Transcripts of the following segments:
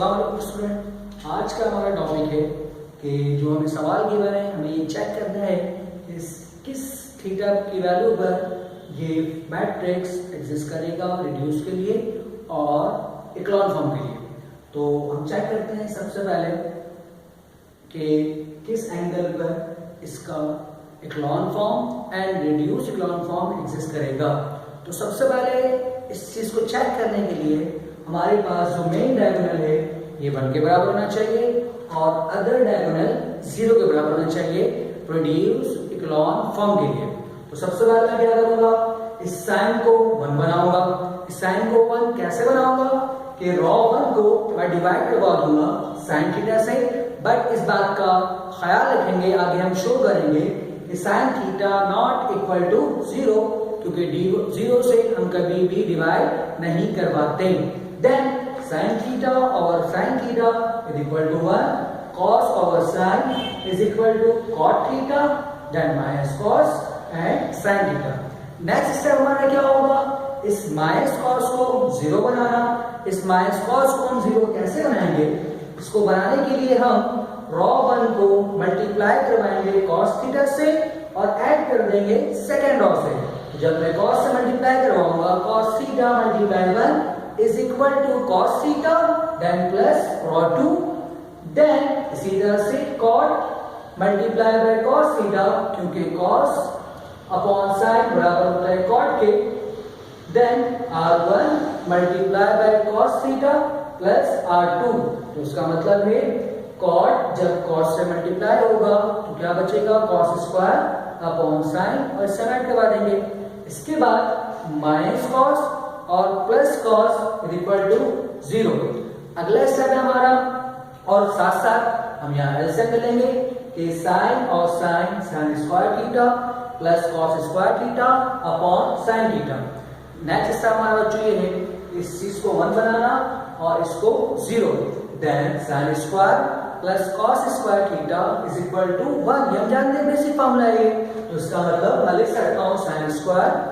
Student, आज का हमारा टॉपिक है कि जो हमें सवाल गिवन है हमें ये चेक करना है किस थीटा की वैल्यू पर ये मैट्रिक्स एग्जिस्ट करेगा रिड्यूस के लिए और इक्लॉन फॉर्म के लिए। तो हम चेक करते हैं सबसे पहले कि किस एंगल पर इसका echelon form and reduce echelon form exist करेगा। तो सबसे पहले इस चीज को चेक करने के लिए हमारे पास जो मेन डायगोनल है ये 1 के बराबर होना चाहिए और अदर डायगोनल 0 के बराबर होना चाहिए रिड्यूस इक्लॉन फॉर्म के लिए। तो सबसे पहले मैं क्या करूंगा, इस साइन को 1 बनाऊंगा। इस साइन को 1 कैसे बनाऊंगा कि रॉ 1 को मैं डिवाइड करवा दूंगा साइन थीटा से, बट इस बात का ख्याल रखेंगे, आगे हम शो करेंगे कि sine theta not equal to 0, क्योंकि 0 से हम कभी भी डिवाइड नहीं करवाते। Then sin theta over sin theta is equal to 1, cos over sin is equal to cot theta, then minus cos and sin theta। Next step हमारा क्या होगा, इस माइनस कॉस को 0 बनाना। इस माइनस कॉस को हम 0 कैसे बनाएंगे, इसको बनाने के लिए हम रॉ 1 को मल्टीप्लाई करवाएंगे cos थीटा से और ऐड कर देंगे सेकेंड रॉ से। जब मैं cos से मल्टीप्लाई करवाऊंगा cos theta multiply 1 is equal to cos theta then plus rho 2, then इसी तरह से cot multiply by cos theta, क्योंकि cos upon sin बराबर होता है cot के, then r1 multiply by cos theta plus r2। तो इसका मतलब है cot जब cos से मल्टीप्लाई होगा तो क्या बचेगा, cos स्क्वायर अपॉन sin और इससे करवा देंगे। इसके बाद माइनस cos और plus cos is equal to 0। अगला स्टेप है हमारा, और साथ साथ हम यहाँ एलसीएम लेंगे कि साइन और sine sine square theta plus cos square theta upon sine theta. Next step हमारा बच्चों ये है इस चीज को 1 बनाना और इसको 0। Then sine square plus cos square theta is equal to 1। हम जानते हैं बेसिक फॉर्मूला है, तो इसका मतलब मैं लिख सकता हूँ sine square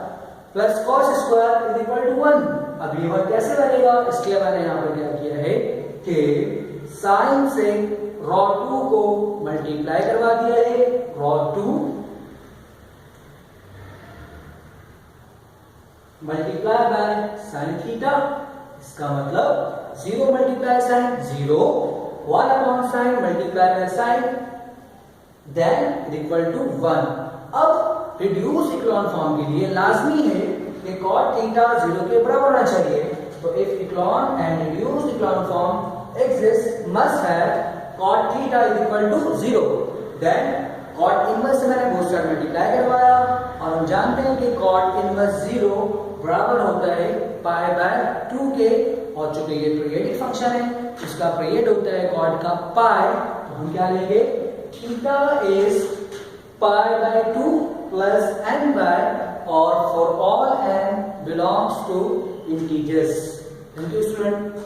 plus cos square is equal to 1। अब ये 1 कैसे बनेगा, इसलिए मैंने यहाँ पर क्या किया है कि साइन से रॉ 2 को मल्टीप्लाई करवा दिया है, row 2 multiply by sine theta. इसका मतलब 0 multiply sine 0, 1 upon sine multiply by sine then is equal to 1। अब रिड्यूस इक्लॉन फॉर्म के लिए लाजमी है कि cot थीटा 0 के बराबर होना चाहिए। तो if echelon and reduce echelon form exist must have cot theta is equal to 0। Then cot inverse से मैंने बोथ साइड मल्टीप्लाई करवाया और हम जानते हैं कि cot इनवर्स 0 बराबर होता है पाई बाय 2 के, और चूंकि ये पीरियडिक फंक्शन है इसका पीरियड होता है cot का पाई, तो हम क्या लेंगे, theta is pi by 2 plus n by, or for all n belongs to integers। Thank you student।